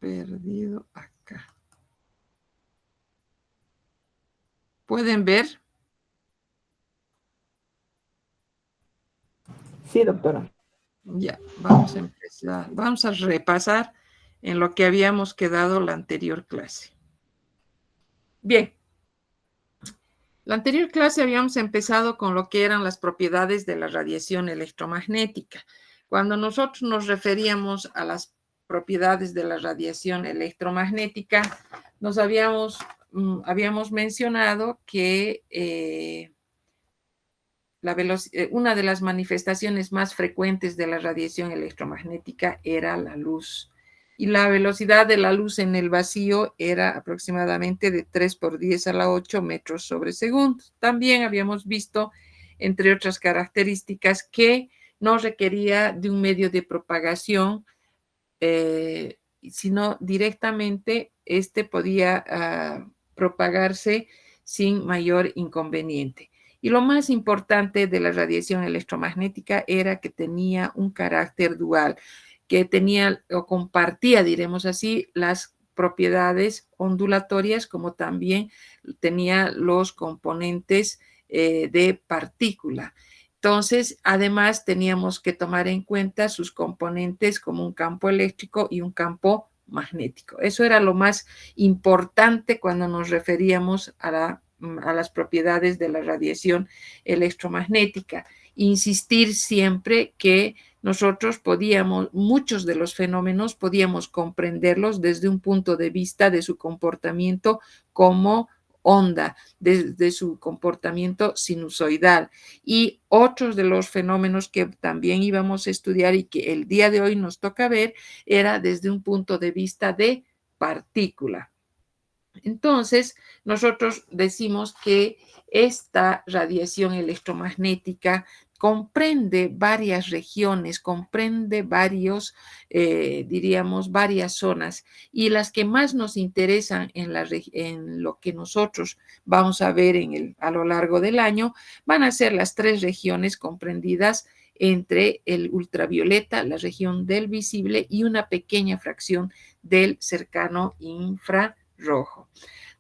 perdido acá. ¿Pueden ver? Sí, doctora. Ya, vamos a empezar. Vamos a repasar en lo que habíamos quedado la anterior clase. Bien. La anterior clase habíamos empezado con lo que eran las propiedades de la radiación electromagnética. Cuando nosotros nos referíamos a las propiedades de la radiación electromagnética, nos habíamos mencionado que una de las manifestaciones más frecuentes de la radiación electromagnética era la luz. Y la velocidad de la luz en el vacío era aproximadamente de 3 por 10 a la 8 metros sobre segundo. También habíamos visto, entre otras características, que no requería de un medio de propagación, sino directamente podía propagarse sin mayor inconveniente. Y lo más importante de la radiación electromagnética era que tenía un carácter dual, que tenía o compartía, diremos así, las propiedades ondulatorias, como también tenía los componentes de partícula. Entonces, además, teníamos que tomar en cuenta sus componentes como un campo eléctrico y un campo magnético. Eso era lo más importante cuando nos referíamos a las propiedades de la radiación electromagnética. Insistir siempre que nosotros muchos de los fenómenos podíamos comprenderlos desde un punto de vista de su comportamiento como onda, de su comportamiento sinusoidal. Y otros de los fenómenos que también íbamos a estudiar y que el día de hoy nos toca ver era desde un punto de vista de partícula. Entonces, nosotros decimos que esta radiación electromagnética comprende varias regiones, comprende varias zonas, y las que más nos interesan en lo que nosotros vamos a ver a lo largo del año van a ser las 3 regiones comprendidas entre el ultravioleta, la región del visible y una pequeña fracción del cercano infrarrojo.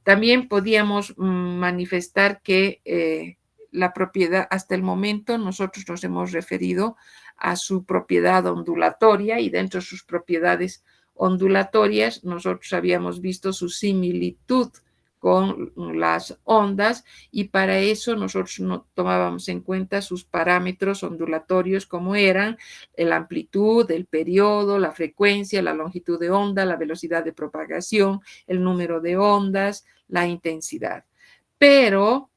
También podíamos manifestar que la propiedad, hasta el momento nosotros nos hemos referido a su propiedad ondulatoria, y dentro de sus propiedades ondulatorias nosotros habíamos visto su similitud con las ondas, y para eso nosotros no tomábamos en cuenta sus parámetros ondulatorios, como eran la amplitud, el periodo, la frecuencia, la longitud de onda, la velocidad de propagación, el número de ondas, la intensidad. Pero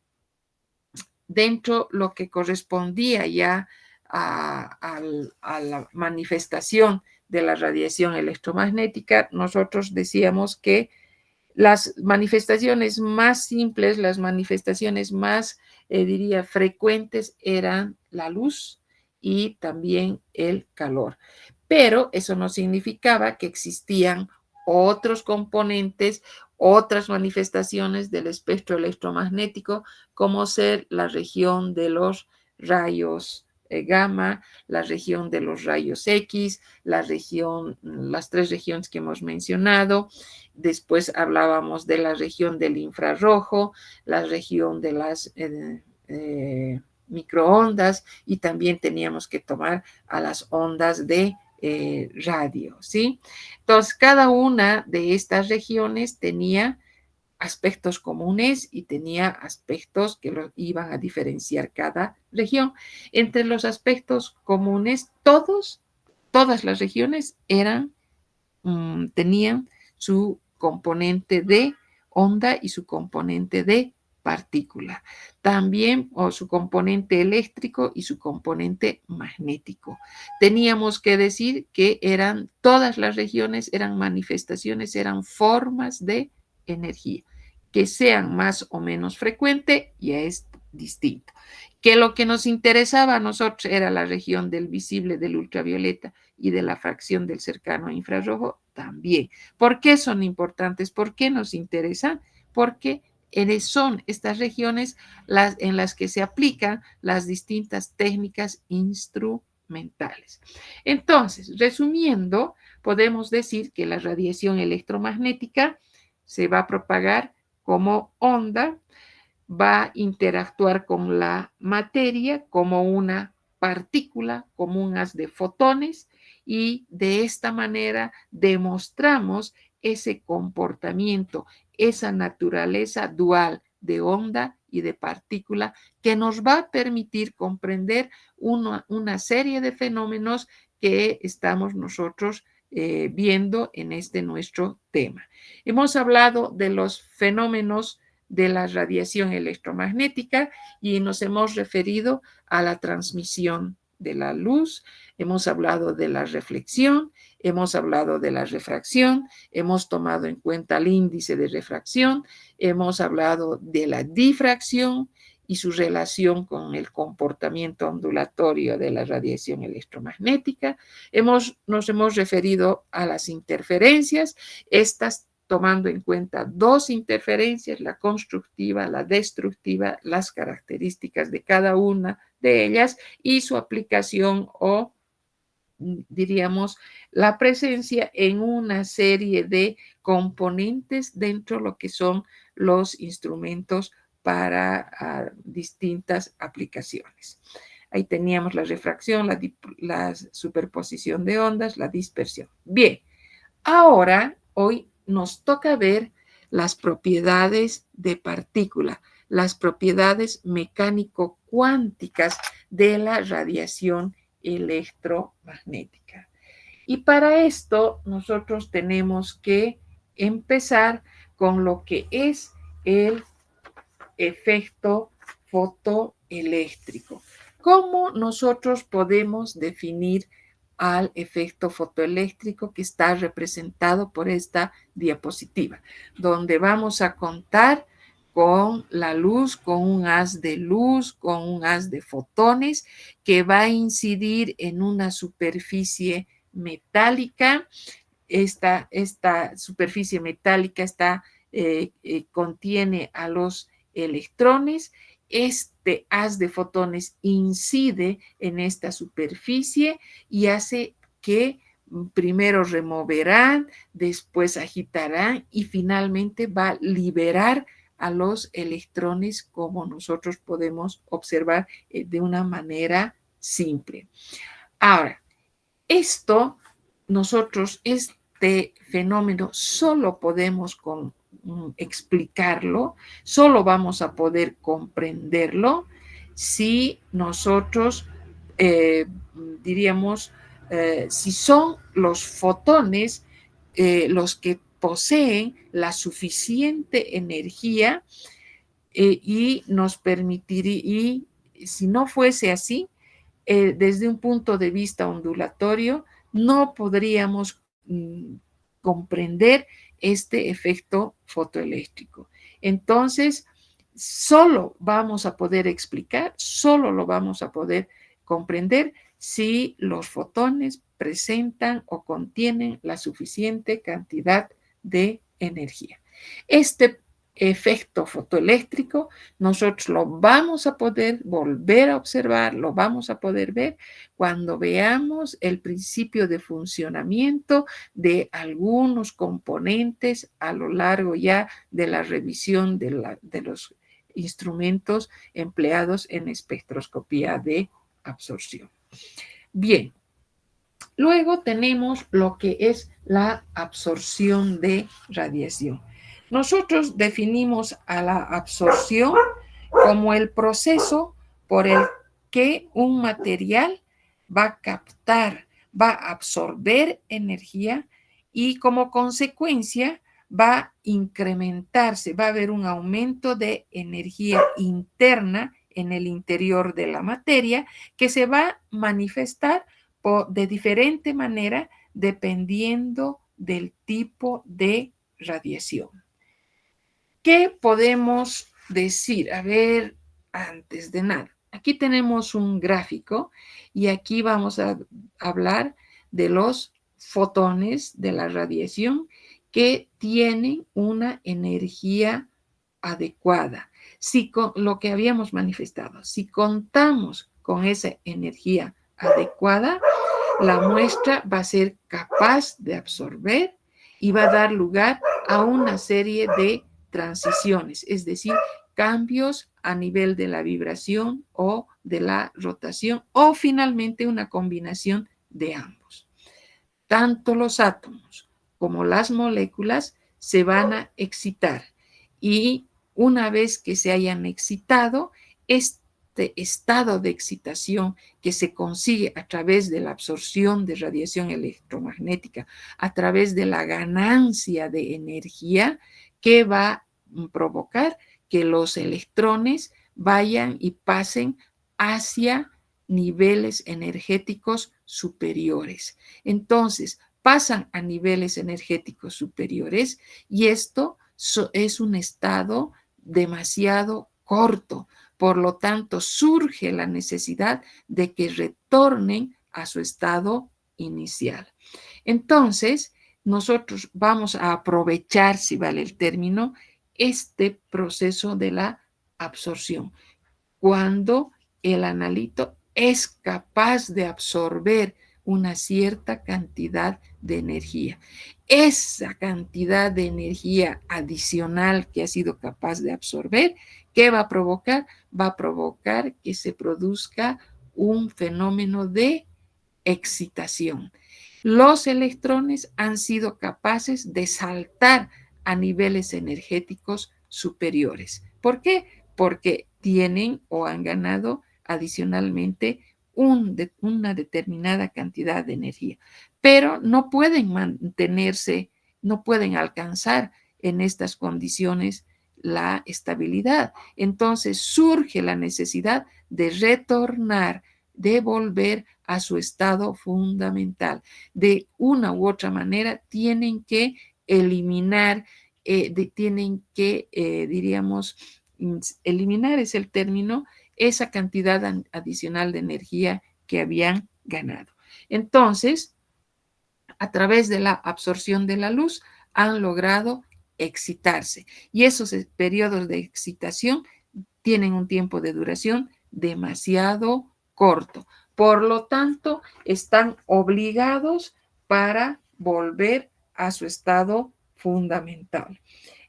dentro lo que correspondía ya a la manifestación de la radiación electromagnética, nosotros decíamos que las manifestaciones más simples, las manifestaciones más, diría, frecuentes eran la luz y también el calor. Pero eso no significaba que existían otros componentes, otras manifestaciones del espectro electromagnético, como ser la región de los rayos gamma, la región de los rayos X, las 3 regiones que hemos mencionado. Después hablábamos de la región del infrarrojo, la región de las microondas, y también teníamos que tomar a las ondas de radio, ¿sí? Entonces, cada una de estas regiones tenía aspectos comunes y tenía aspectos que lo iban a diferenciar cada región. Entre los aspectos comunes, todas las regiones tenían su componente de onda y su componente de partícula. También su componente eléctrico y su componente magnético. Teníamos que decir que todas las regiones eran manifestaciones, eran formas de energía. Que sean más o menos frecuentes ya es distinto. Que lo que nos interesaba a nosotros era la región del visible, del ultravioleta y de la fracción del cercano infrarrojo también. ¿Por qué son importantes? ¿Por qué nos interesan? Porque son estas regiones en las que se aplican las distintas técnicas instrumentales. mentales. Entonces, resumiendo, podemos decir que la radiación electromagnética se va a propagar como onda, va a interactuar con la materia como una partícula, como un haz de fotones, y de esta manera demostramos ese comportamiento, esa naturaleza dual de onda y de partícula que nos va a permitir comprender una serie de fenómenos que estamos nosotros viendo en este nuestro tema. Hemos hablado de los fenómenos de la radiación electromagnética y nos hemos referido a la transmisión de la luz, hemos hablado de la reflexión, hemos hablado de la refracción, hemos tomado en cuenta el índice de refracción, hemos hablado de la difracción y su relación con el comportamiento ondulatorio de la radiación electromagnética. Nos hemos referido a las interferencias, estas tomando en cuenta dos interferencias, la constructiva, la destructiva, las características de cada una de ellas y su aplicación o, diríamos, la presencia en una serie de componentes dentro de lo que son los instrumentos para distintas aplicaciones. Ahí teníamos la refracción, la superposición de ondas, la dispersión. Bien, ahora, hoy nos toca ver las propiedades de partícula, las propiedades mecánico-cuánticas de la radiación electromagnética. Y para esto nosotros tenemos que empezar con lo que es el efecto fotoeléctrico. ¿Cómo nosotros podemos definir al efecto fotoeléctrico que está representado por esta diapositiva, donde vamos a contar con la luz, con un haz de luz, con un haz de fotones que va a incidir en una superficie metálica? Esta superficie metálica contiene a los electrones. Este haz de fotones incide en esta superficie y hace que primero removerán, después agitarán y finalmente va a liberar a los electrones, como nosotros podemos observar de una manera simple. Ahora, este fenómeno solo podemos explicarlo, solo vamos a poder comprenderlo si nosotros diríamos, si son los fotones los que poseen la suficiente energía y nos permitiría, y si no fuese así, desde un punto de vista ondulatorio, no podríamos comprender este efecto fotoeléctrico. Entonces, solo vamos a poder explicar, solo lo vamos a poder comprender si los fotones presentan o contienen la suficiente cantidad de energía. Este efecto fotoeléctrico nosotros lo vamos a poder volver a observar, lo vamos a poder ver cuando veamos el principio de funcionamiento de algunos componentes a lo largo ya de la revisión de los instrumentos empleados en espectroscopía de absorción. Bien, luego tenemos lo que es la absorción de radiación. Nosotros definimos a la absorción como el proceso por el que un material va a captar, va a absorber energía y como consecuencia va a incrementarse, va a haber un aumento de energía interna en el interior de la materia que se va a manifestar de diferente manera dependiendo del tipo de radiación. ¿Qué podemos decir? A ver, antes de nada, aquí tenemos un gráfico y aquí vamos a hablar de los fotones de la radiación que tienen una energía adecuada. Si con lo que habíamos manifestado, si contamos con esa energía adecuada, la muestra va a ser capaz de absorber y va a dar lugar a una serie de transiciones, es decir, cambios a nivel de la vibración o de la rotación o finalmente una combinación de ambos. Tanto los átomos como las moléculas se van a excitar y una vez que se hayan excitado, este estado de excitación que se consigue a través de la absorción de radiación electromagnética, a través de la ganancia de energía que va a provocar que los electrones vayan y pasen hacia niveles energéticos superiores. Entonces, pasan a niveles energéticos superiores y esto es un estado demasiado corto. Por lo tanto, surge la necesidad de que retornen a su estado inicial. Entonces, nosotros vamos a aprovechar, si vale el término, este proceso de la absorción. Cuando el analito es capaz de absorber una cierta cantidad de energía. Esa cantidad de energía adicional que ha sido capaz de absorber, ¿qué va a provocar? Va a provocar que se produzca un fenómeno de excitación. Los electrones han sido capaces de saltar a niveles energéticos superiores. ¿Por qué? Porque tienen o han ganado adicionalmente una determinada cantidad de energía, pero no pueden mantenerse, no pueden alcanzar en estas condiciones la estabilidad. Entonces surge la necesidad de retornar, de volver a su estado fundamental. De una u otra manera tienen que eliminar, tienen que, diríamos, eliminar es el término, esa cantidad adicional de energía que habían ganado. Entonces, a través de la absorción de la luz, han logrado excitarse. Y esos periodos de excitación tienen un tiempo de duración demasiado corto. Por lo tanto, están obligados para volver a su estado fundamental.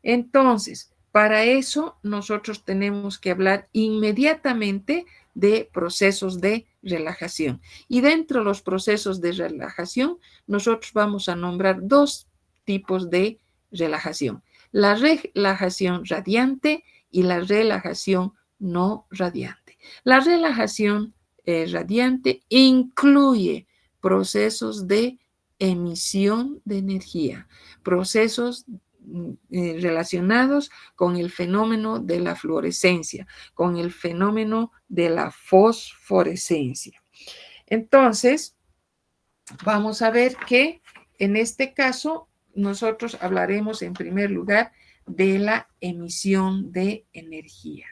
Entonces, para eso nosotros tenemos que hablar inmediatamente de procesos de relajación. Y dentro de los procesos de relajación, nosotros vamos a nombrar dos tipos de relajación. La relajación radiante y la relajación no radiante. La relajación radiante incluye procesos de emisión de energía, procesos relacionados con el fenómeno de la fluorescencia, con el fenómeno de la fosforescencia. Entonces, vamos a ver que en este caso nosotros hablaremos en primer lugar de la emisión de energía.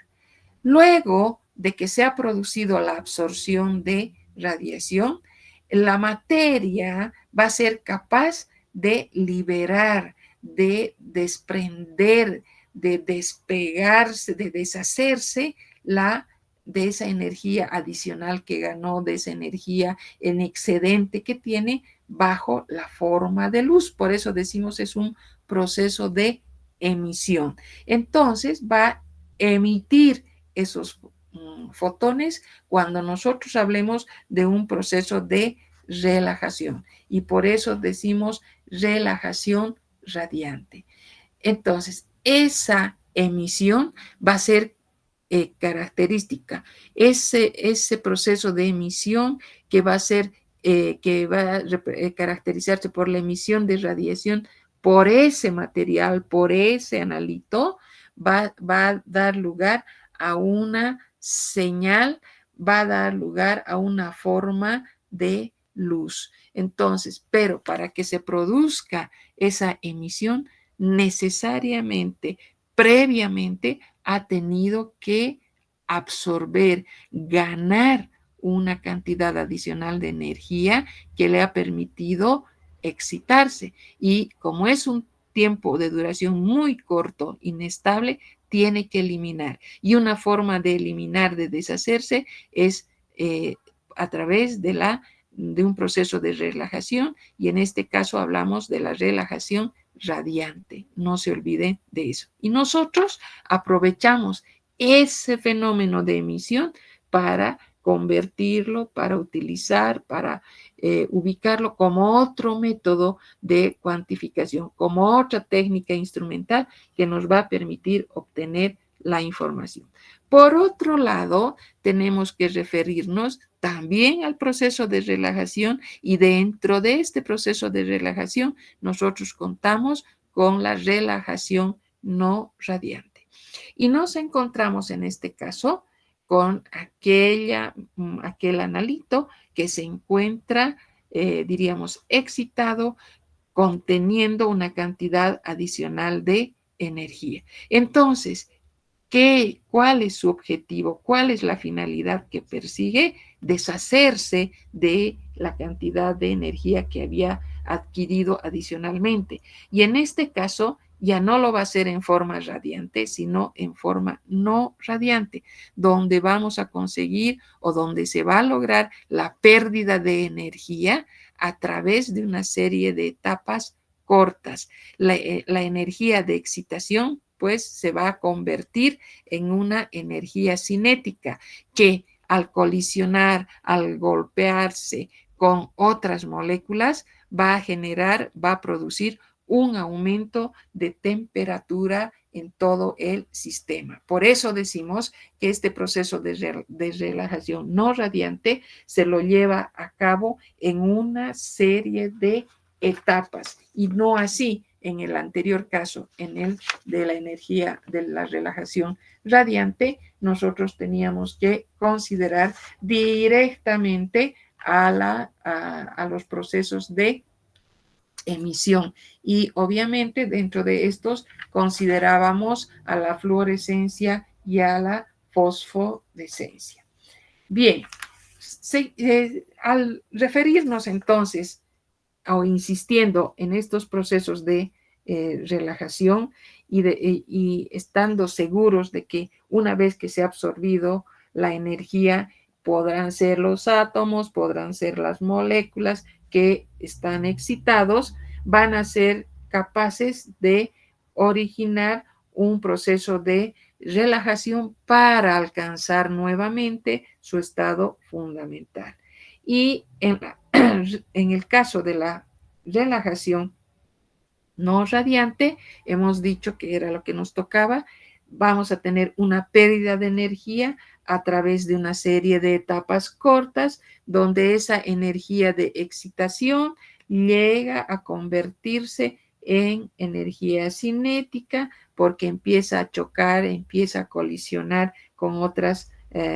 Luego de que se ha producido la absorción de radiación, la materia va a ser capaz de liberar, de desprender, de despegarse, de deshacerse de esa energía adicional que ganó, de esa energía en excedente que tiene bajo la forma de luz. Por eso decimos es un proceso de emisión. Entonces va a emitir esos fotones cuando nosotros hablemos de un proceso de relajación. Y por eso decimos relajación radiante. Entonces, esa emisión va a ser característica. Ese proceso de emisión que va a ser, que va a caracterizarse por la emisión de radiación por ese material, por ese analito, va a dar lugar a una señal, va a dar lugar a una forma de luz. Entonces, pero para que se produzca esa emisión, necesariamente, previamente, ha tenido que absorber, ganar una cantidad adicional de energía que le ha permitido excitarse. Y como es un tiempo de duración muy corto, inestable, tiene que eliminar. Y una forma de eliminar, de deshacerse, es a través de un proceso de relajación, y en este caso hablamos de la relajación radiante. No se olviden de eso. Y nosotros aprovechamos ese fenómeno de emisión para convertirlo, para utilizar, para ubicarlo como otro método de cuantificación, como otra técnica instrumental que nos va a permitir obtener la información. Por otro lado, tenemos que referirnos también al proceso de relajación, y dentro de este proceso de relajación nosotros contamos con la relajación no radiante. Y nos encontramos en este caso con aquel analito que se encuentra, diríamos, excitado, conteniendo una cantidad adicional de energía. Entonces, ¿cuál es su objetivo? ¿Cuál es la finalidad que persigue? Deshacerse de la cantidad de energía que había adquirido adicionalmente. Y en este caso, ya no lo va a hacer en forma radiante, sino en forma no radiante, donde vamos a conseguir o donde se va a lograr la pérdida de energía a través de una serie de etapas cortas. La energía de excitación pues se va a convertir en una energía cinética que al colisionar, al golpearse con otras moléculas, va a producir un aumento de temperatura en todo el sistema. Por eso decimos que este proceso de relajación no radiante se lo lleva a cabo en una serie de etapas, y no así en el anterior caso, en el de la energía de la relajación radiante. Nosotros teníamos que considerar directamente a los procesos de emisión, y obviamente dentro de estos considerábamos a la fluorescencia y a la fosforescencia. Bien, al referirnos entonces o insistiendo en estos procesos de relajación y estando seguros de que una vez que se ha absorbido la energía, podrán ser los átomos, podrán ser las moléculas que están excitados, van a ser capaces de originar un proceso de relajación para alcanzar nuevamente su estado fundamental. Y en el caso de la relajación no radiante, hemos dicho que era lo que nos tocaba. Vamos a tener una pérdida de energía a través de una serie de etapas cortas, donde esa energía de excitación llega a convertirse en energía cinética, porque empieza a chocar, empieza a colisionar con otras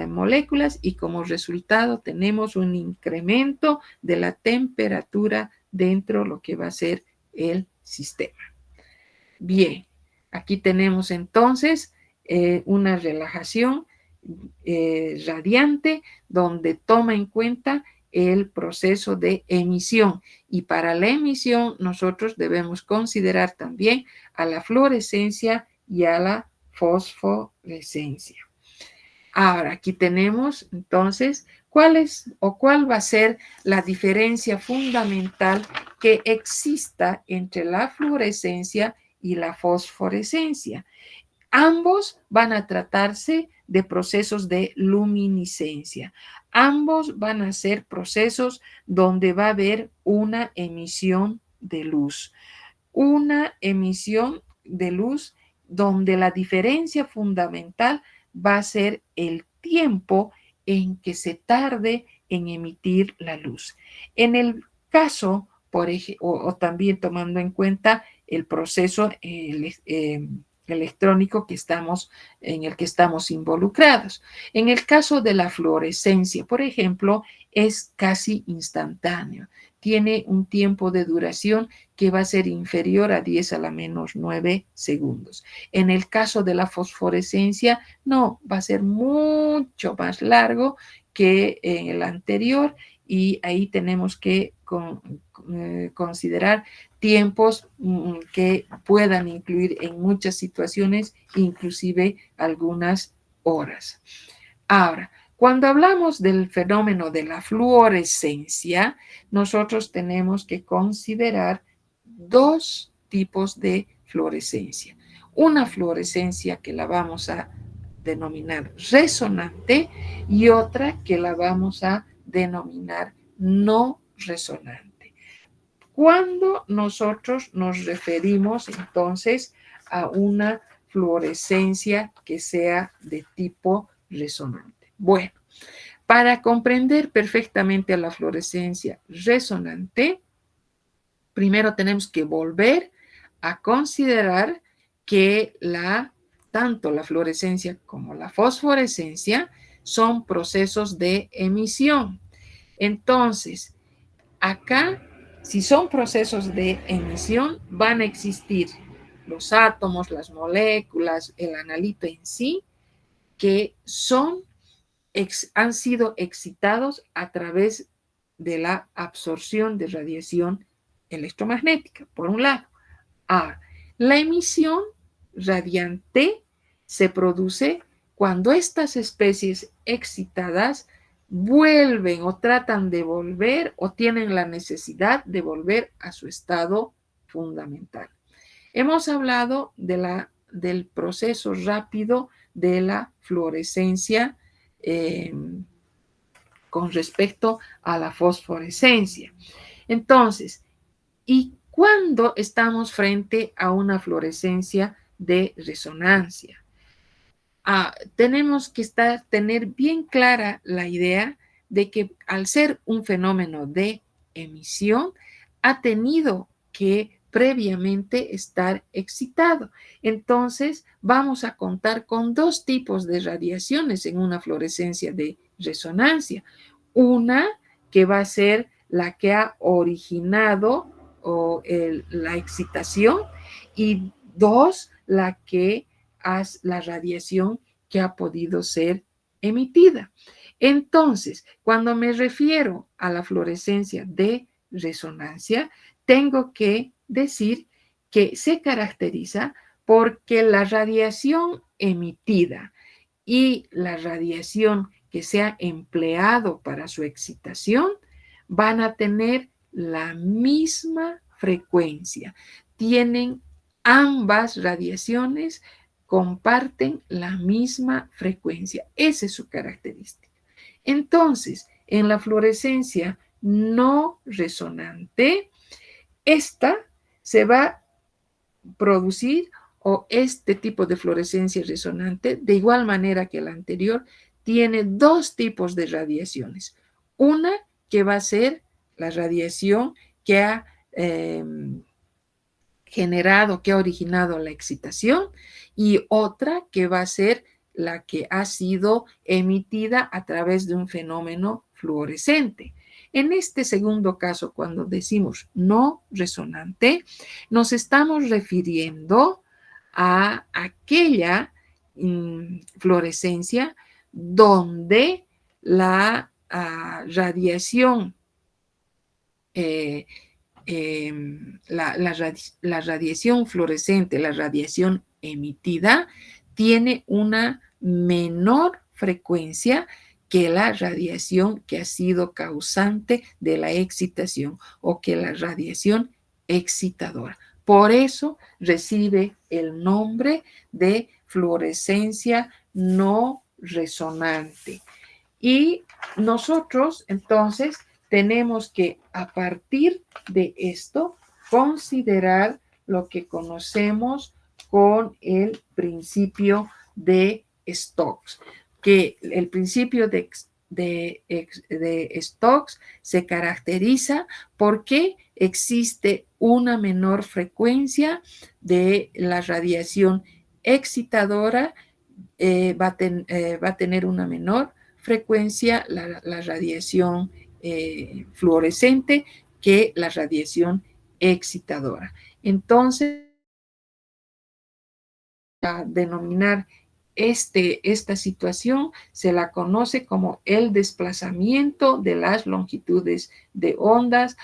moléculas, y como resultado tenemos un incremento de la temperatura dentro de lo que va a ser el sistema. Bien, aquí tenemos entonces una relajación radiante, donde toma en cuenta el proceso de emisión, y para la emisión nosotros debemos considerar también a la fluorescencia y a la fosforescencia. Ahora, aquí tenemos entonces cuál va a ser la diferencia fundamental que exista entre la fluorescencia y la fosforescencia. Ambos van a tratarse de procesos de luminiscencia. Ambos van a ser procesos donde va a haber una emisión de luz. Una emisión de luz donde la diferencia fundamental va a ser el tiempo en que se tarde en emitir la luz. En el caso, por ejemplo, o también tomando en cuenta el proceso electrónico en el que estamos involucrados. En el caso de la fluorescencia, por ejemplo, es casi instantáneo. Tiene un tiempo de duración que va a ser inferior a 10 a la menos 9 segundos. En el caso de la fosforescencia, no, va a ser mucho más largo que en el anterior, y ahí tenemos que considerar tiempos que puedan incluir en muchas situaciones, inclusive algunas horas. Ahora, Cuando hablamos del fenómeno de la fluorescencia, nosotros tenemos que considerar dos tipos de fluorescencia. Una fluorescencia que la vamos a denominar resonante y otra que la vamos a denominar no resonante. Cuando nosotros nos referimos entonces a una fluorescencia que sea de tipo resonante. Bueno, para comprender perfectamente la fluorescencia resonante, primero tenemos que volver a considerar que tanto la fluorescencia como la fosforescencia son procesos de emisión. Entonces, acá, si son procesos de emisión, van a existir los átomos, las moléculas, el analito en sí, que han sido excitados a través de la absorción de radiación electromagnética, por un lado. Ahora, la emisión radiante se produce cuando estas especies excitadas vuelven o tratan de volver o tienen la necesidad de volver a su estado fundamental. Hemos hablado del proceso rápido de la fluorescencia con respecto a la fosforescencia. Entonces, ¿y cuándo estamos frente a una fluorescencia de resonancia? Tenemos que tener bien clara la idea de que al ser un fenómeno de emisión, ha tenido que previamente estar excitado. Entonces, vamos a contar con dos tipos de radiaciones en una fluorescencia de resonancia. Una que va a ser la que ha originado la excitación y dos, la radiación que ha podido ser emitida. Entonces, cuando me refiero a la fluorescencia de resonancia, tengo que decir que se caracteriza porque la radiación emitida y la radiación que se ha empleado para su excitación van a tener la misma frecuencia. Tienen ambas radiaciones, comparten la misma frecuencia. Esa es su característica. Entonces, en la fluorescencia no resonante, esta se va a producir, o este tipo de fluorescencia resonante, de igual manera que la anterior, tiene dos tipos de radiaciones. Una que va a ser la radiación que ha generado, que ha originado la excitación, y otra que va a ser la que ha sido emitida a través de un fenómeno fluorescente. En este segundo caso, cuando decimos no resonante, nos estamos refiriendo a aquella fluorescencia donde la radiación la radiación fluorescente, la radiación emitida, tiene una menor frecuencia que la radiación que ha sido causante de la excitación o que la radiación excitadora. Por eso recibe el nombre de fluorescencia no resonante. Y nosotros, entonces, tenemos que, a partir de esto, considerar lo que conocemos con el principio de Stokes, que el principio de Stokes se caracteriza porque existe una menor frecuencia de la radiación excitadora, va a tener una menor frecuencia la radiación fluorescente que la radiación excitadora. Entonces, a denominar esta situación se la conoce como el desplazamiento de las longitudes de ondas,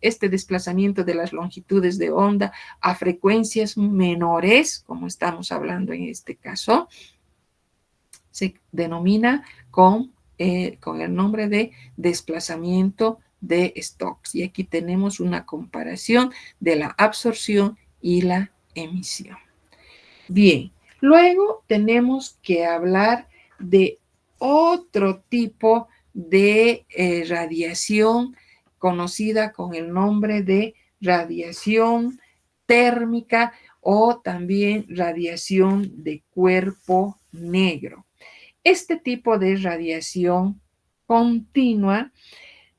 este desplazamiento de las longitudes de onda a frecuencias menores, como estamos hablando en este caso, se denomina con el nombre de desplazamiento de Stokes. Y aquí tenemos una comparación de la absorción y la emisión. Bien, luego tenemos que hablar de otro tipo de radiación conocida con el nombre de radiación térmica o también radiación de cuerpo negro. Este tipo de radiación continua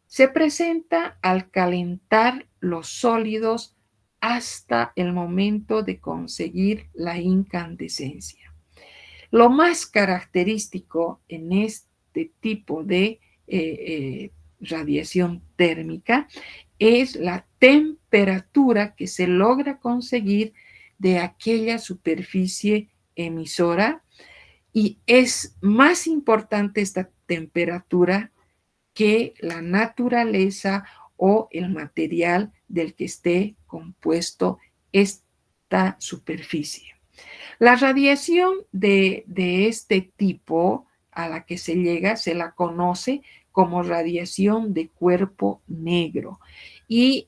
se presenta al calentar los sólidos hasta el momento de conseguir la incandescencia. Lo más característico en este tipo de radiación térmica es la temperatura que se logra conseguir de aquella superficie emisora, y es más importante esta temperatura que la naturaleza o el material del que esté compuesto esta superficie. La radiación de este tipo a la que se llega se la conoce como radiación de cuerpo negro, y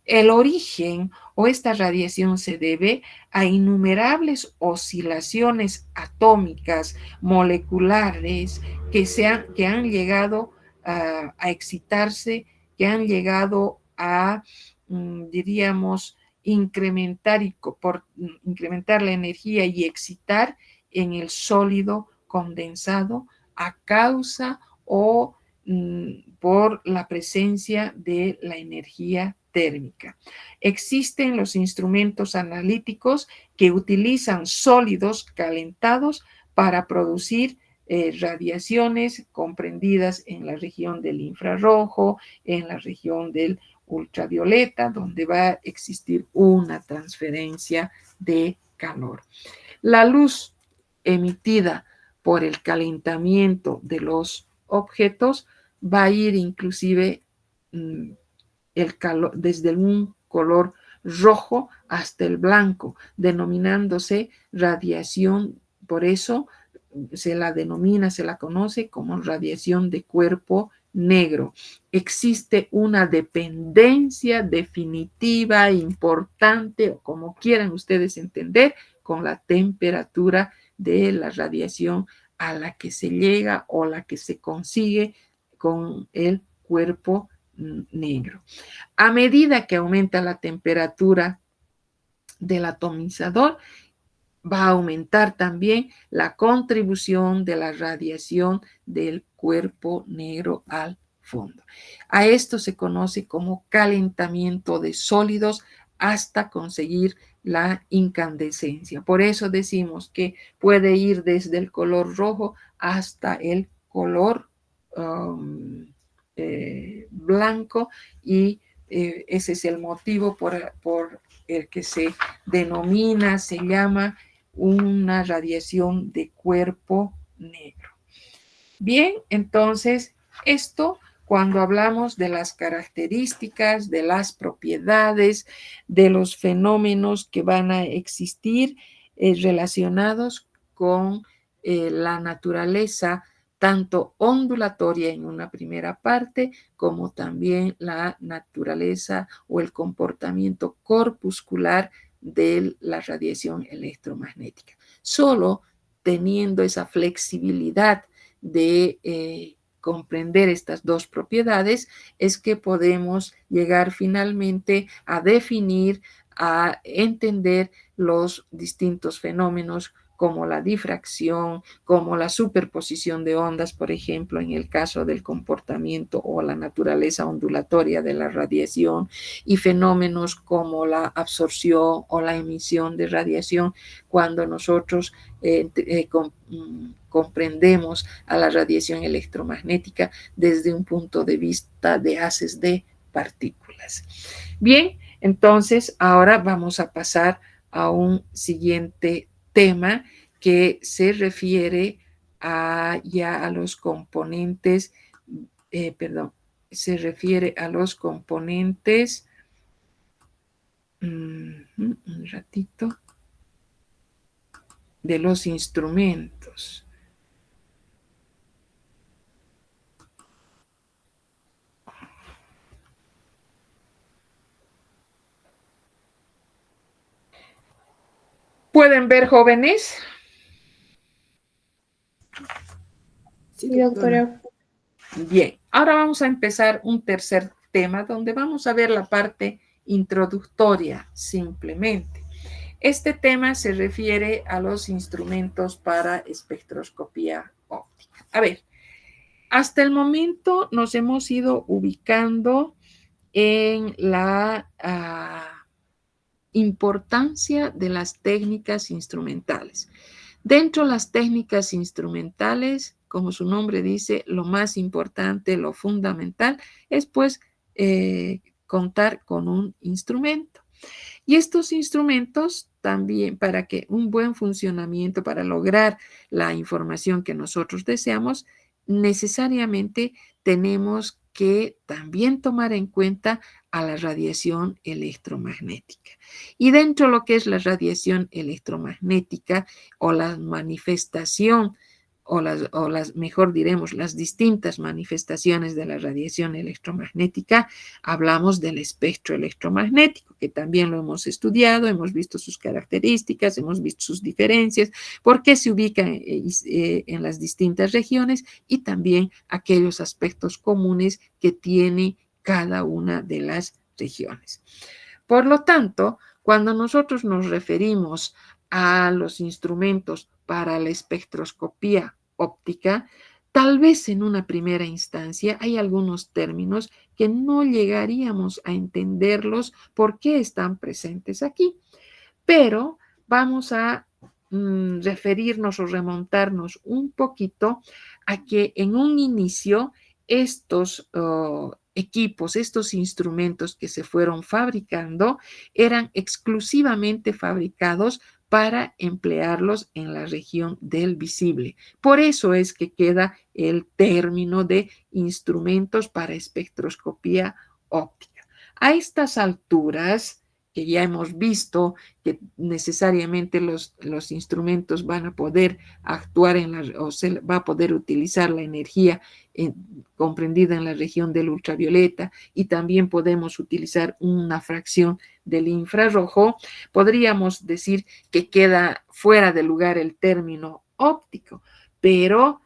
el origen o esta radiación se debe a innumerables oscilaciones atómicas, moleculares, que han llegado a excitarse, que han llegado a, diríamos, incrementar la energía y excitar en el sólido condensado a causa o por la presencia de la energía térmica. Existen los instrumentos analíticos que utilizan sólidos calentados para producir radiaciones comprendidas en la región del infrarrojo, en la región del ultravioleta, donde va a existir una transferencia de calor. La luz emitida por el calentamiento de los objetos va a ir inclusive el calor, desde un color rojo hasta el blanco, denominándose radiación. Por eso se la conoce como radiación de cuerpo negro. Existe una dependencia definitiva, importante, o como quieran ustedes entender, con la temperatura de la radiación a la que se llega o la que se consigue con el cuerpo negro. A medida que aumenta la temperatura del atomizador, va a aumentar también la contribución de la radiación del cuerpo negro al fondo. A esto se conoce como calentamiento de sólidos hasta conseguir la incandescencia. Por eso decimos que puede ir desde el color rojo hasta el color blanco, y ese es el motivo por el que se denomina, se llama una radiación de cuerpo negro. Bien, entonces esto, cuando hablamos de las características, de las propiedades, de los fenómenos que van a existir relacionados con la naturaleza, tanto ondulatoria en una primera parte, como también la naturaleza o el comportamiento corpuscular de la radiación electromagnética. Solo teniendo esa flexibilidad de comprender estas dos propiedades es que podemos llegar finalmente a definir, a entender los distintos fenómenos como la difracción, como la superposición de ondas, por ejemplo, en el caso del comportamiento o la naturaleza ondulatoria de la radiación, y fenómenos como la absorción o la emisión de radiación, cuando nosotros comprendemos a la radiación electromagnética desde un punto de vista de haces de partículas. Bien, entonces ahora vamos a pasar a un siguiente tema que se refiere ya a los componentes, se refiere a los componentes, un ratito, de los instrumentos. pueden ver, jóvenes? Sí, doctora. Bien, ahora vamos a empezar un tercer tema donde vamos a ver la parte introductoria simplemente. Este tema se refiere a los instrumentos para espectroscopía óptica. A ver, hasta el momento nos hemos ido ubicando en la importancia de las técnicas instrumentales. Dentro de las técnicas instrumentales, como su nombre dice, lo más importante, lo fundamental, es pues contar con un instrumento. Y estos instrumentos también para que un buen funcionamiento, para lograr la información que nosotros deseamos, necesariamente tenemos que también tomar en cuenta a la radiación electromagnética. Y dentro de lo que es la radiación electromagnética o la manifestación mejor diremos, las distintas manifestaciones de la radiación electromagnética, hablamos del espectro electromagnético, que también lo hemos estudiado, hemos visto sus características, hemos visto sus diferencias, por qué se ubica en las distintas regiones y también aquellos aspectos comunes que tiene cada una de las regiones. Por lo tanto, cuando nosotros nos referimos a los instrumentos para la espectroscopía óptica, tal vez en una primera instancia hay algunos términos que no llegaríamos a entenderlos por qué están presentes aquí, pero vamos a referirnos o remontarnos un poquito a que en un inicio estos equipos, estos instrumentos que se fueron fabricando eran exclusivamente fabricados para emplearlos en la región del visible. Por eso es que queda el término de instrumentos para espectroscopía óptica. A estas alturas, que ya hemos visto que necesariamente los instrumentos van a poder actuar o se va a poder utilizar la energía comprendida en la región del ultravioleta y también podemos utilizar una fracción del infrarrojo, podríamos decir que queda fuera de lugar el término óptico, pero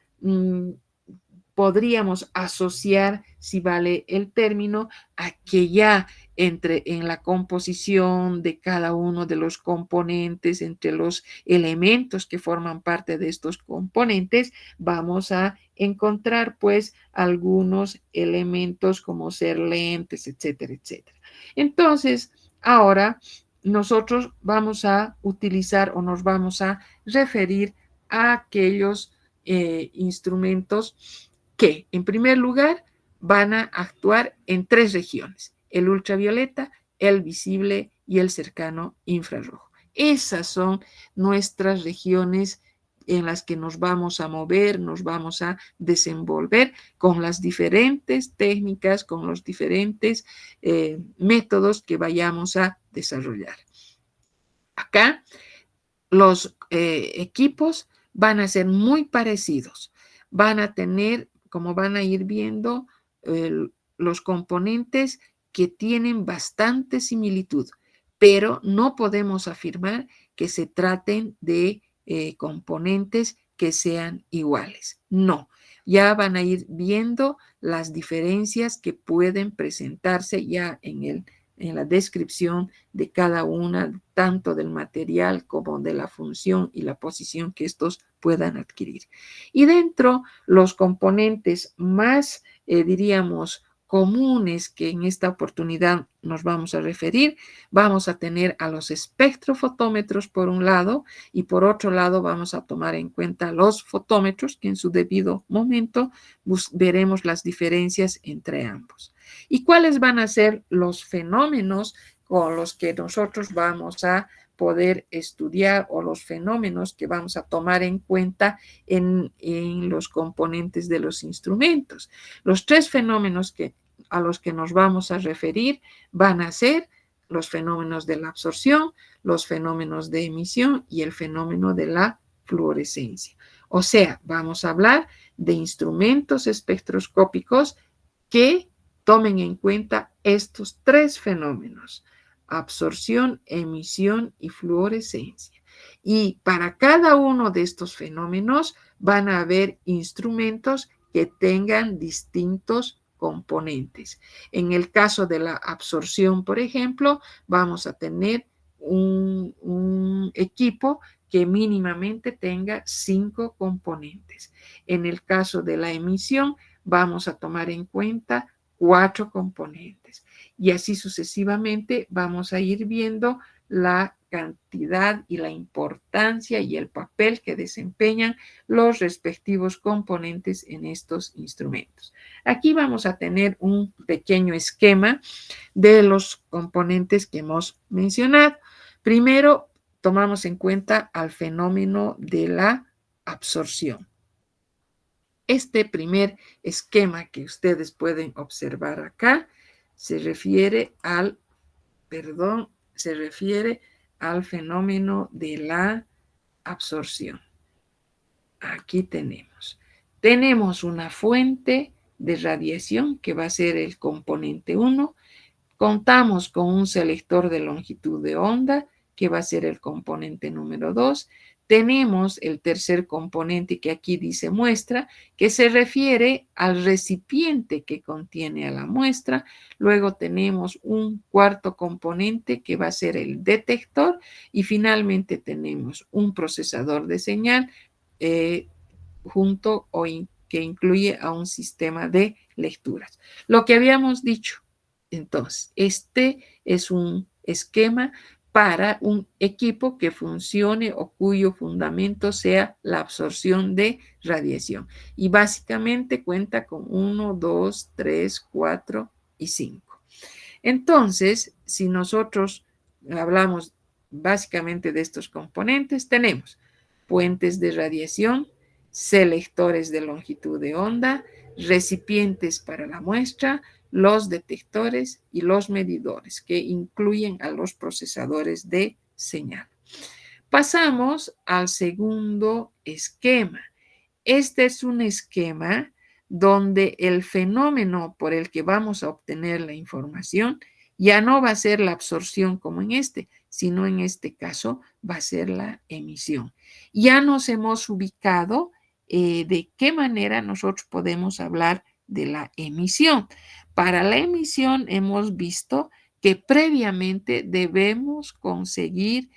podríamos asociar, si vale el término, a que ya en la composición de cada uno de los componentes, entre los elementos que forman parte de estos componentes, vamos a encontrar pues algunos elementos como ser lentes, etcétera, etcétera. Entonces, ahora nosotros vamos a utilizar o nos vamos a referir a aquellos instrumentos que, en primer lugar, van a actuar en 3 regiones: el ultravioleta, el visible y el cercano infrarrojo. Esas son nuestras regiones en las que nos vamos a mover, nos vamos a desenvolver con las diferentes técnicas, con los diferentes métodos que vayamos a desarrollar. Acá los equipos van a ser muy parecidos, van a tener, como van a ir viendo, los componentes que tienen bastante similitud, pero no podemos afirmar que se traten de componentes que sean iguales. No, ya van a ir viendo las diferencias que pueden presentarse ya en la descripción de cada una, tanto del material como de la función y la posición que estos puedan adquirir. Y dentro, los componentes más, diríamos, comunes que en esta oportunidad nos vamos a referir, vamos a tener a los espectrofotómetros por un lado y por otro lado vamos a tomar en cuenta los fotómetros que en su debido momento veremos las diferencias entre ambos. ¿Y cuáles van a ser los fenómenos con los que nosotros vamos a poder estudiar o los fenómenos que vamos a tomar en cuenta en los componentes de los instrumentos? Los 3 fenómenos a los que nos vamos a referir van a ser los fenómenos de la absorción, los fenómenos de emisión y el fenómeno de la fluorescencia. O sea, vamos a hablar de instrumentos espectroscópicos que tomen en cuenta estos 3 fenómenos: absorción, emisión y fluorescencia. Y para cada uno de estos fenómenos van a haber instrumentos que tengan distintos componentes. En el caso de la absorción, por ejemplo, vamos a tener un equipo que mínimamente tenga 5 componentes. En el caso de la emisión, vamos a tomar en cuenta 4 componentes. Y así sucesivamente vamos a ir viendo la cantidad y la importancia y el papel que desempeñan los respectivos componentes en estos instrumentos. Aquí vamos a tener un pequeño esquema de los componentes que hemos mencionado. Primero, tomamos en cuenta al fenómeno de la absorción. Este primer esquema que ustedes pueden observar acá se refiere al fenómeno de la absorción. Aquí tenemos una fuente de radiación que va a ser el componente 1. Contamos con un selector de longitud de onda que va a ser el componente número 2. Tenemos el tercer componente que aquí dice muestra, que se refiere al recipiente que contiene a la muestra. Luego tenemos un cuarto componente que va a ser el detector y finalmente tenemos un procesador de señal junto o que incluye a un sistema de lecturas. Lo que habíamos dicho, entonces, este es un esquema para un equipo que funcione o cuyo fundamento sea la absorción de radiación. Y básicamente cuenta con 1, 2, 3, 4 y 5. Entonces, si nosotros hablamos básicamente de estos componentes, tenemos puentes de radiación, selectores de longitud de onda, recipientes para la muestra, los detectores y los medidores, que incluyen a los procesadores de señal. Pasamos al segundo esquema. Este es un esquema donde el fenómeno por el que vamos a obtener la información ya no va a ser la absorción como en este, sino en este caso va a ser la emisión. Ya nos hemos ubicado de qué manera nosotros podemos hablar de la emisión. Para la emisión hemos visto que previamente debemos conseguir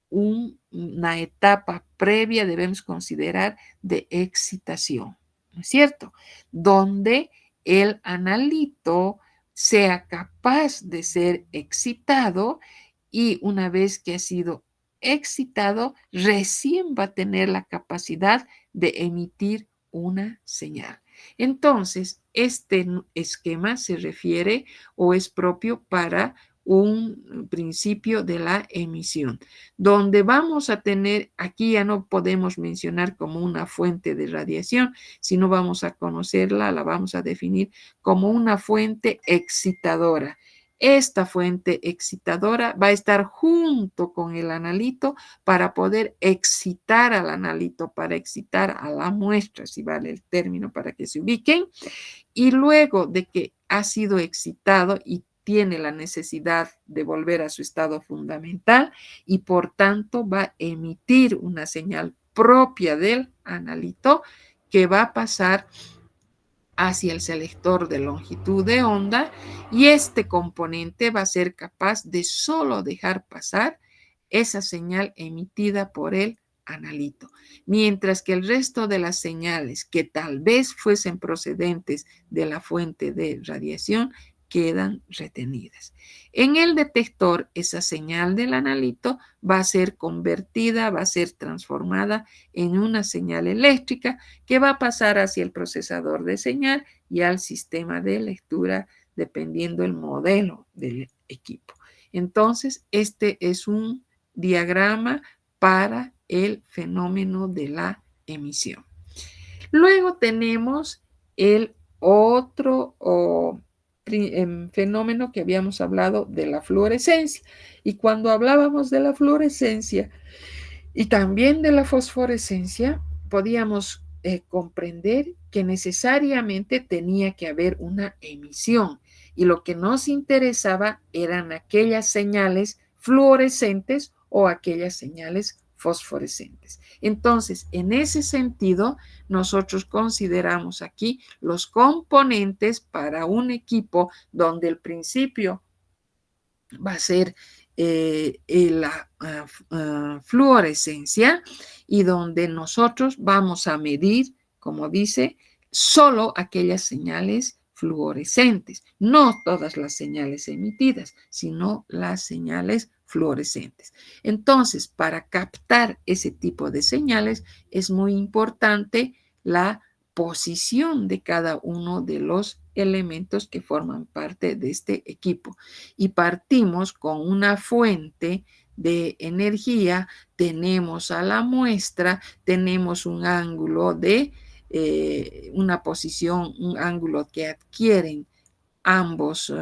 una etapa previa, debemos considerar de excitación, ¿no es cierto? Donde el analito sea capaz de ser excitado y una vez que ha sido excitado, recién va a tener la capacidad de emitir una señal. Entonces, este esquema se refiere o es propio para un principio de la emisión, donde vamos a tener, aquí ya no podemos mencionar como una fuente de radiación, sino vamos a conocerla, la vamos a definir como una fuente excitadora. Esta fuente excitadora va a estar junto con el analito para poder excitar al analito, para excitar a la muestra, si vale el término para que se ubiquen. Y luego de que ha sido excitado y tiene la necesidad de volver a su estado fundamental y por tanto va a emitir una señal propia del analito que va a pasar hacia el selector de longitud de onda y este componente va a ser capaz de solo dejar pasar esa señal emitida por el analito, mientras que el resto de las señales que tal vez fuesen procedentes de la fuente de radiación quedan retenidas. En el detector, esa señal del analito va a ser convertida, va a ser transformada en una señal eléctrica que va a pasar hacia el procesador de señal y al sistema de lectura, dependiendo el modelo del equipo. Entonces, este es un diagrama para el fenómeno de la emisión. Luego tenemos el otro fenómeno que habíamos hablado de la fluorescencia. Y cuando hablábamos de la fluorescencia y también de la fosforescencia, podíamos comprender que necesariamente tenía que haber una emisión. Y lo que nos interesaba eran aquellas señales fluorescentes o aquellas señales fosforescentes. Entonces, en ese sentido, nosotros consideramos aquí los componentes para un equipo donde el principio va a ser la fluorescencia, y donde nosotros vamos a medir, como dice, solo aquellas señales fluorescentes, no todas las señales emitidas, sino las señales fluorescentes. Entonces, para captar ese tipo de señales es muy importante la posición de cada uno de los elementos que forman parte de este equipo. Y partimos con una fuente de energía, tenemos a la muestra, tenemos un ángulo de una posición, un ángulo que adquieren ambos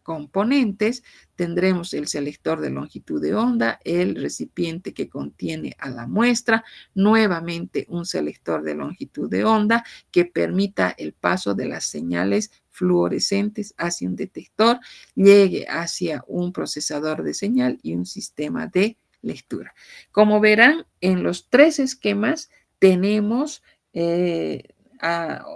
componentes. Tendremos el selector de longitud de onda, el recipiente que contiene a la muestra, nuevamente un selector de longitud de onda que permita el paso de las señales fluorescentes hacia un detector, llegue hacia un procesador de señal y un sistema de lectura. Como verán, en los tres esquemas tenemos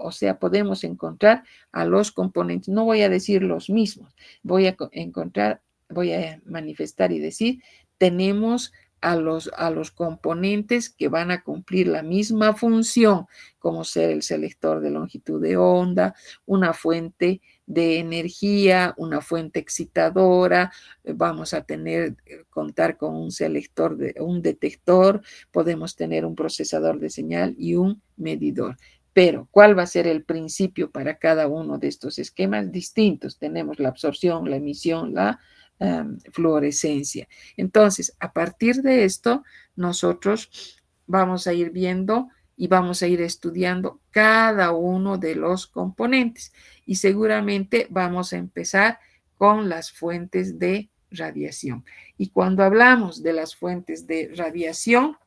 o sea, podemos encontrar a los componentes. No voy a decir los mismos, voy a manifestar y decir, tenemos a los componentes que van a cumplir la misma función, como ser el selector de longitud de onda, una fuente de energía, una fuente excitadora, vamos a contar con un selector, un detector, podemos tener un procesador de señal y un medidor. Pero, ¿cuál va a ser el principio para cada uno de estos esquemas? Distintos. Tenemos la absorción, la emisión, la fluorescencia. Entonces, a partir de esto, nosotros vamos a ir viendo y vamos a ir estudiando cada uno de los componentes. Y seguramente vamos a empezar con las fuentes de radiación. Y cuando hablamos de las fuentes de radiación,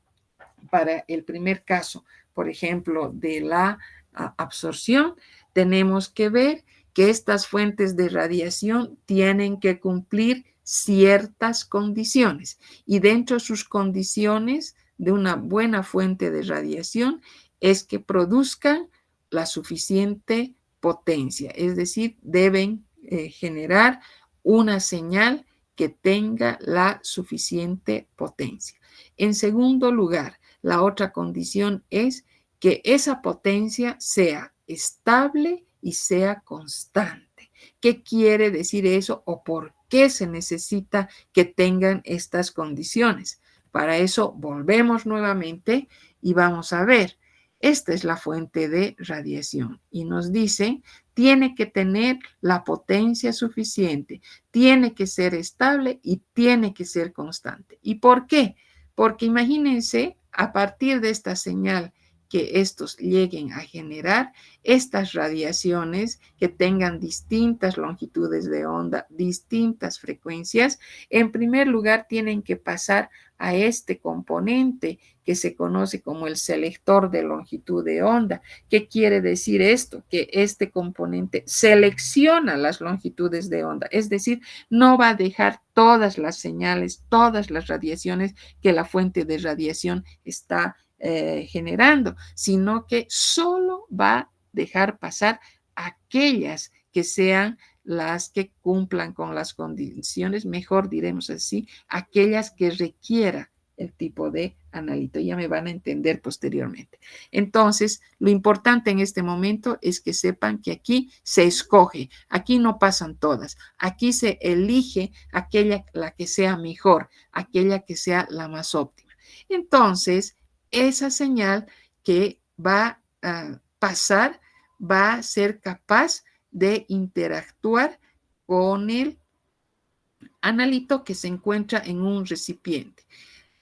para el primer caso, por ejemplo, de la absorción, tenemos que ver que estas fuentes de radiación tienen que cumplir ciertas condiciones, y dentro de sus condiciones de una buena fuente de radiación es que produzcan la suficiente potencia, es decir, deben generar una señal que tenga la suficiente potencia. En segundo lugar, la otra condición es que esa potencia sea estable y sea constante. ¿Qué quiere decir eso o por qué se necesita que tengan estas condiciones? Para eso volvemos nuevamente y vamos a ver. Esta es la fuente de radiación y nos dicen, tiene que tener la potencia suficiente, tiene que ser estable y tiene que ser constante. ¿Y por qué? Porque imagínense, a partir de esta señal que estos lleguen a generar, estas radiaciones que tengan distintas longitudes de onda, distintas frecuencias, en primer lugar tienen que pasar a este componente que se conoce como el selector de longitud de onda. ¿Qué quiere decir esto? Que este componente selecciona las longitudes de onda, es decir, no va a dejar todas las señales, todas las radiaciones que la fuente de radiación está generando, sino que solo va a dejar pasar aquellas que sean las que cumplan con las condiciones, mejor diremos así, aquellas que requiera el tipo de analito. Ya me van a entender posteriormente. Entonces, lo importante en este momento es que sepan que aquí se escoge, aquí no pasan todas, aquí se elige aquella la que sea mejor, aquella que sea la más óptima. Entonces, esa señal que va a pasar va a ser capaz de interactuar con el analito que se encuentra en un recipiente.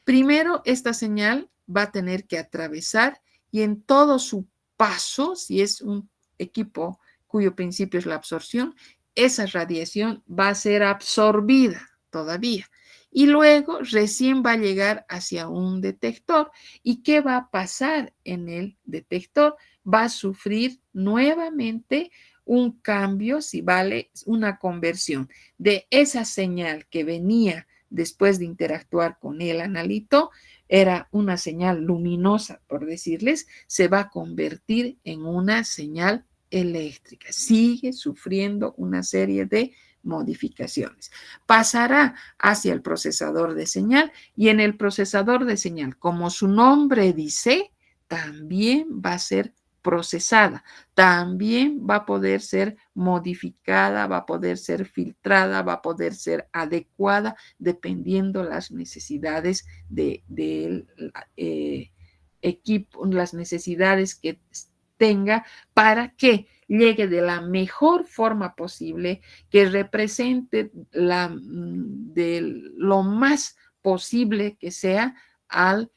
Primero, esta señal va a tener que atravesar y en todo su paso, si es un equipo cuyo principio es la absorción, esa radiación va a ser absorbida todavía. Y luego recién va a llegar hacia un detector. ¿Y qué va a pasar en el detector? Va a sufrir nuevamente un cambio, si vale, una conversión de esa señal que venía después de interactuar con el analito, era una señal luminosa, por decirles, se va a convertir en una señal eléctrica. Sigue sufriendo una serie de modificaciones. Pasará hacia el procesador de señal y en el procesador de señal, como su nombre dice, también va a ser procesada, también va a poder ser modificada, va a poder ser filtrada, va a poder ser adecuada dependiendo las necesidades del equipo, las necesidades que tenga para que llegue de la mejor forma posible, que represente de lo más posible que sea al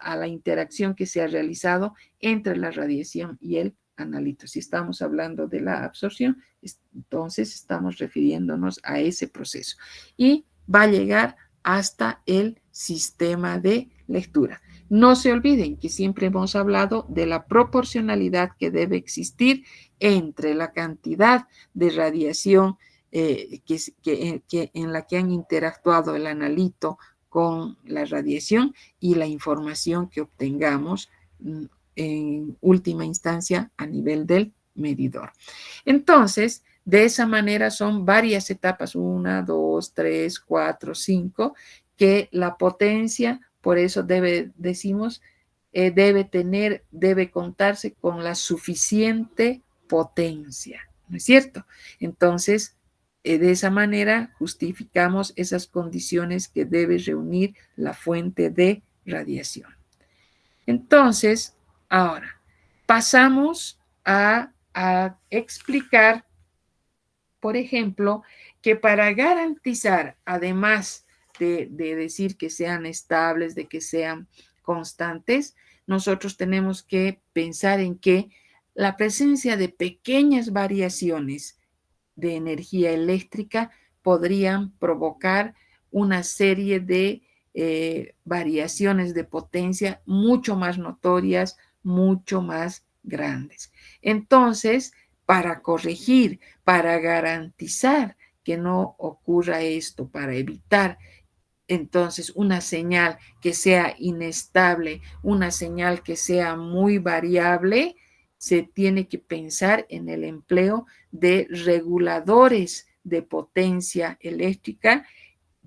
a la interacción que se ha realizado entre la radiación y el analito. Si estamos hablando de la absorción, entonces estamos refiriéndonos a ese proceso. Y va a llegar hasta el sistema de lectura. No se olviden que siempre hemos hablado de la proporcionalidad que debe existir entre la cantidad de radiación en la que han interactuado el analito con la radiación y la información que obtengamos en última instancia a nivel del medidor. Entonces, de esa manera son varias etapas, 1, 2, 3, 4, 5, que la potencia, por eso decimos, debe contarse con la suficiente potencia, ¿no es cierto? Entonces, de esa manera justificamos esas condiciones que debe reunir la fuente de radiación. Entonces, ahora pasamos a explicar, por ejemplo, que para garantizar, además de decir que sean estables, de que sean constantes, nosotros tenemos que pensar en que la presencia de pequeñas variaciones de energía eléctrica podrían provocar una serie de variaciones de potencia mucho más notorias, mucho más grandes. Entonces, para corregir, para garantizar que no ocurra esto, para evitar entonces una señal que sea inestable, una señal que sea muy variable, se tiene que pensar en el empleo de reguladores de potencia eléctrica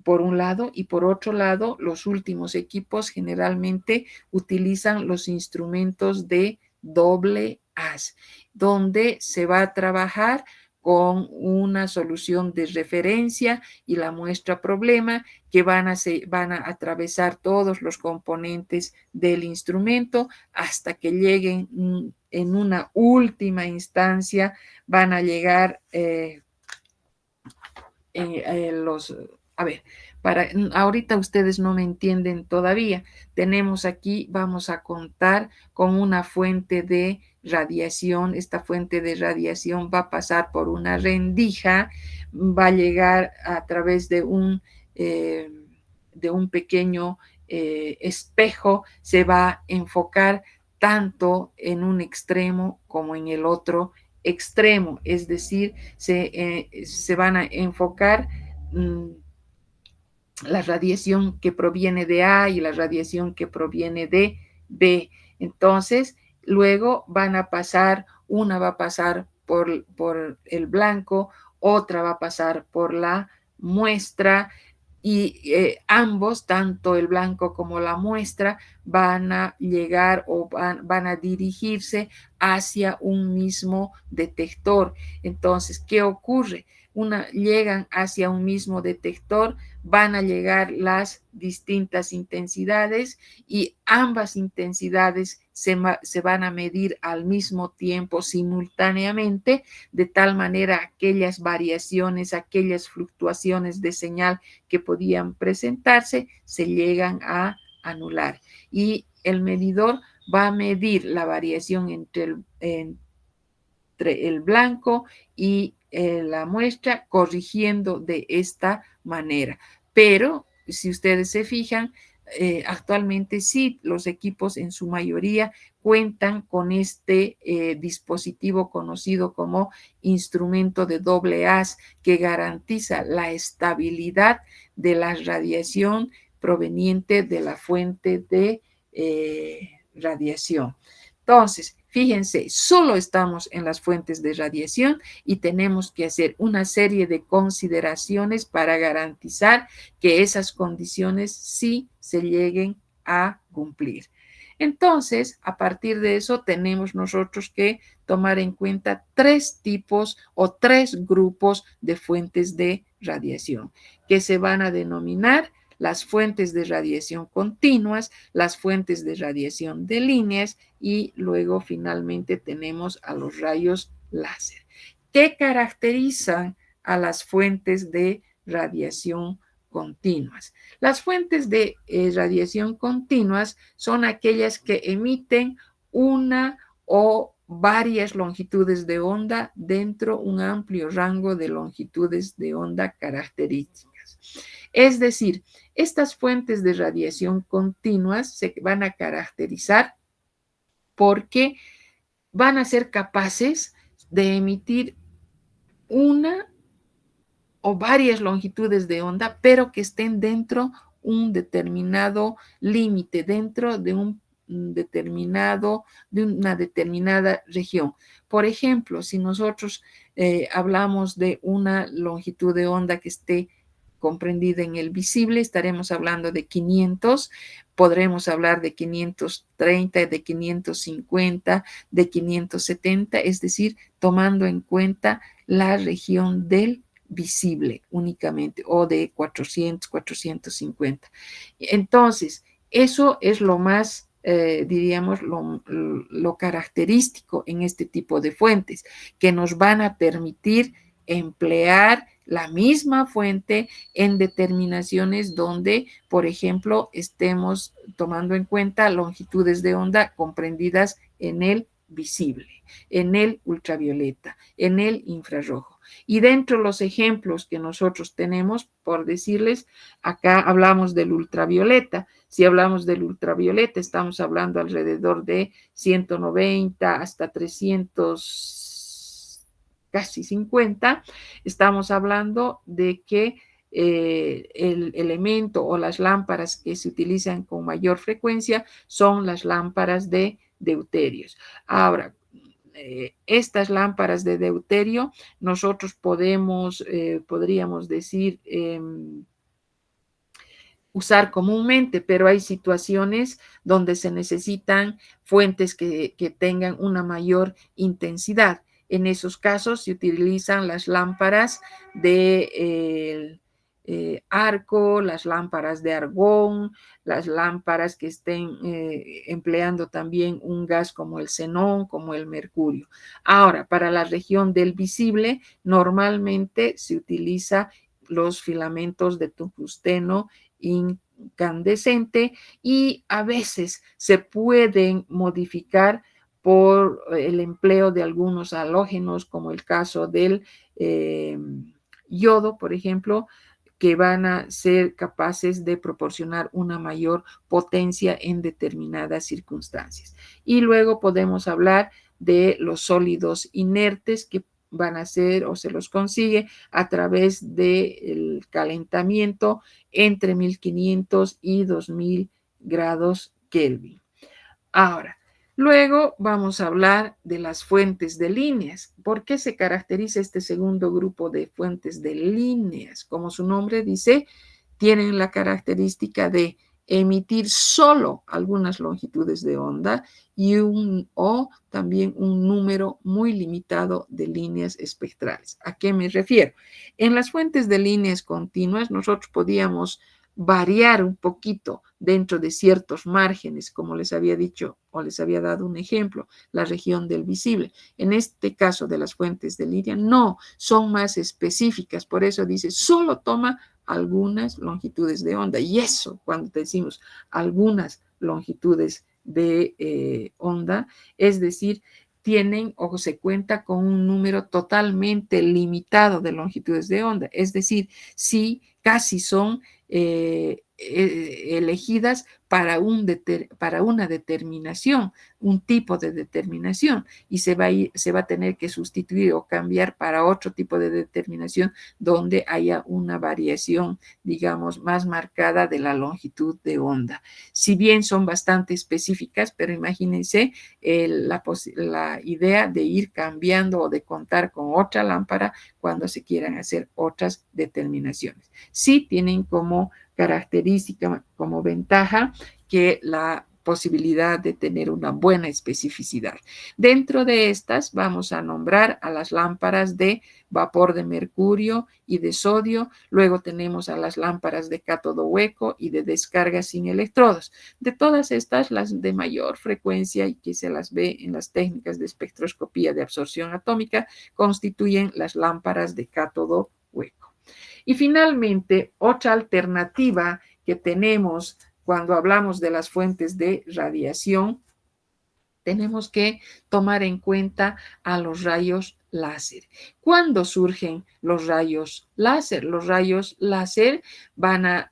por un lado, y por otro lado, los últimos equipos generalmente utilizan los instrumentos de doble haz, donde se va a trabajar con una solución de referencia y la muestra problema que van a atravesar todos los componentes del instrumento hasta que lleguen en una última instancia, van a llegar a ver, ahorita ustedes no me entienden todavía. Tenemos aquí, vamos a contar con una fuente de radiación. Esta fuente de radiación va a pasar por una rendija, va a llegar a través de un pequeño espejo, se va a enfocar tanto en un extremo como en el otro extremo, es decir, se van a enfocar la radiación que proviene de A y la radiación que proviene de B. Entonces, luego van a pasar, una va a pasar por el blanco, otra va a pasar por la muestra y ambos, tanto el blanco como la muestra, van a llegar o van a dirigirse hacia un mismo detector. Entonces, ¿qué ocurre? Llegan hacia un mismo detector, van a llegar las distintas intensidades y ambas intensidades se van a medir al mismo tiempo, simultáneamente, de tal manera aquellas variaciones, aquellas fluctuaciones de señal que podían presentarse, se llegan a anular. Y el medidor va a medir la variación entre el blanco y la muestra, corrigiendo de esta manera. Pero si ustedes se fijan, actualmente sí, los equipos en su mayoría cuentan con este dispositivo conocido como instrumento de doble haz que garantiza la estabilidad de la radiación proveniente de la fuente de radiación. Entonces, fíjense, solo estamos en las fuentes de radiación y tenemos que hacer una serie de consideraciones para garantizar que esas condiciones sí se lleguen a cumplir. Entonces, a partir de eso, tenemos nosotros que tomar en cuenta 3 tipos o 3 grupos de fuentes de radiación que se van a denominar las fuentes de radiación continuas, las fuentes de radiación de líneas y luego finalmente tenemos a los rayos láser. ¿Qué caracterizan a las fuentes de radiación continuas? Las fuentes de radiación continuas son aquellas que emiten una o varias longitudes de onda dentro de un amplio rango de longitudes de onda características. Es decir, estas fuentes de radiación continuas se van a caracterizar porque van a ser capaces de emitir una o varias longitudes de onda, pero que estén dentro un determinado límite, dentro de una determinada región. Por ejemplo, si nosotros hablamos de una longitud de onda que esté comprendida en el visible, estaremos hablando de 500, podremos hablar de 530, de 550, de 570, es decir, tomando en cuenta la región del visible únicamente, o de 400, 450. Entonces, eso es lo más, diríamos, lo característico en este tipo de fuentes, que nos van a permitir emplear la misma fuente en determinaciones donde, por ejemplo, estemos tomando en cuenta longitudes de onda comprendidas en el visible, en el ultravioleta, en el infrarrojo. Y dentro de los ejemplos que nosotros tenemos, por decirles, acá hablamos del ultravioleta. Si hablamos del ultravioleta, estamos hablando alrededor de 190 hasta 300, casi 50. Estamos hablando de que el elemento o las lámparas que se utilizan con mayor frecuencia son las lámparas de deuterios. Ahora, estas lámparas de deuterio nosotros podríamos decir, usar comúnmente, pero hay situaciones donde se necesitan fuentes que tengan una mayor intensidad. En esos casos se utilizan las lámparas de arco, las lámparas de argón, las lámparas que estén empleando también un gas como el xenón, como el mercurio. Ahora, para la región del visible, normalmente se utiliza los filamentos de tungsteno incandescente y a veces se pueden modificar por el empleo de algunos halógenos, como el caso del yodo, por ejemplo, que van a ser capaces de proporcionar una mayor potencia en determinadas circunstancias. Y luego podemos hablar de los sólidos inertes que van a ser o se los consigue a través del calentamiento entre 1500 y 2000 grados Kelvin. Ahora, luego vamos a hablar de las fuentes de líneas. ¿Por qué se caracteriza este segundo grupo de fuentes de líneas? Como su nombre dice, tienen la característica de emitir solo algunas longitudes de onda y también un número muy limitado de líneas espectrales. ¿A qué me refiero? En las fuentes de líneas continuas nosotros podíamos variar un poquito dentro de ciertos márgenes, como les había dicho o les había dado un ejemplo, la región del visible. En este caso de las fuentes de línea, no, son más específicas, por eso dice, solo toma algunas longitudes de onda. Y eso, cuando decimos algunas longitudes de onda, es decir, tienen o se cuenta con un número totalmente limitado de longitudes de onda, es decir, sí, casi son elegidas para una determinación, un tipo de determinación, y se va a tener que sustituir o cambiar para otro tipo de determinación donde haya una variación, digamos, más marcada de la longitud de onda. Si bien son bastante específicas, pero imagínense la idea de ir cambiando o de contar con otra lámpara cuando se quieran hacer otras determinaciones. Sí tienen como característica, como ventaja, que la posibilidad de tener una buena especificidad. Dentro de estas vamos a nombrar a las lámparas de vapor de mercurio y de sodio, luego tenemos a las lámparas de cátodo hueco y de descarga sin electrodos. De todas estas, las de mayor frecuencia y que se las ve en las técnicas de espectroscopía de absorción atómica constituyen las lámparas de cátodo hueco. Y finalmente, otra alternativa que tenemos cuando hablamos de las fuentes de radiación, tenemos que tomar en cuenta a los rayos láser. ¿Cuándo surgen los rayos láser? Los rayos láser van a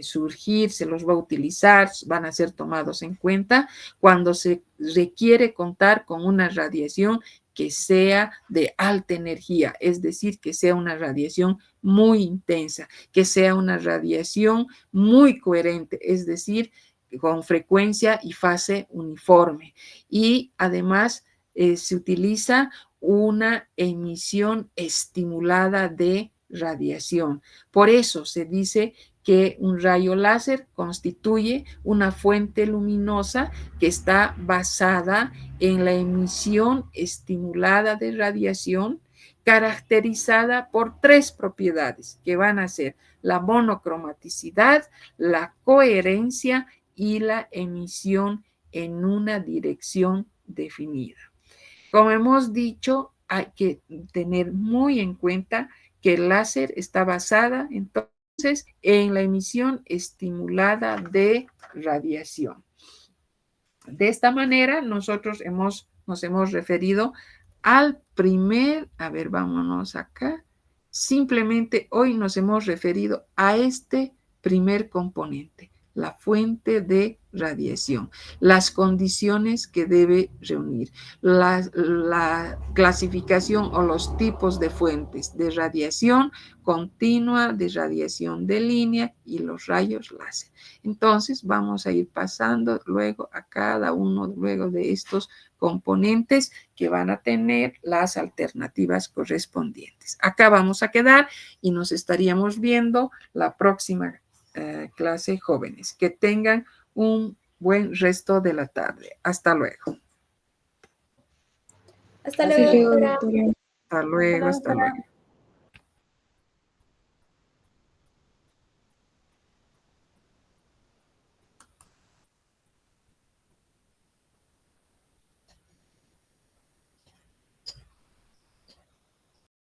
surgir, se los va a utilizar, van a ser tomados en cuenta cuando se requiere contar con una radiación que sea de alta energía, es decir, que sea una radiación muy intensa, que sea una radiación muy coherente, es decir, con frecuencia y fase uniforme. Y además se utiliza una emisión estimulada de radiación. Por eso se dice que un rayo láser constituye una fuente luminosa que está basada en la emisión estimulada de radiación, caracterizada por tres propiedades que van a ser la monocromaticidad, la coherencia y la emisión en una dirección definida. Como hemos dicho, hay que tener muy en cuenta que el láser está basada entonces en la emisión estimulada de radiación. De esta manera, nosotros nos hemos referido al primer, a ver, vámonos acá, simplemente hoy nos hemos referido a este primer componente, la fuente de radiación, las condiciones que debe reunir, la clasificación o los tipos de fuentes de radiación continua, de radiación de línea y los rayos láser. Entonces vamos a ir pasando luego a cada uno luego de estos componentes que van a tener las alternativas correspondientes. Acá vamos a quedar y nos estaríamos viendo la próxima clase, jóvenes. Que tengan un buen resto de la tarde. Hasta luego. Hasta luego, doctora. Hasta luego, hasta luego.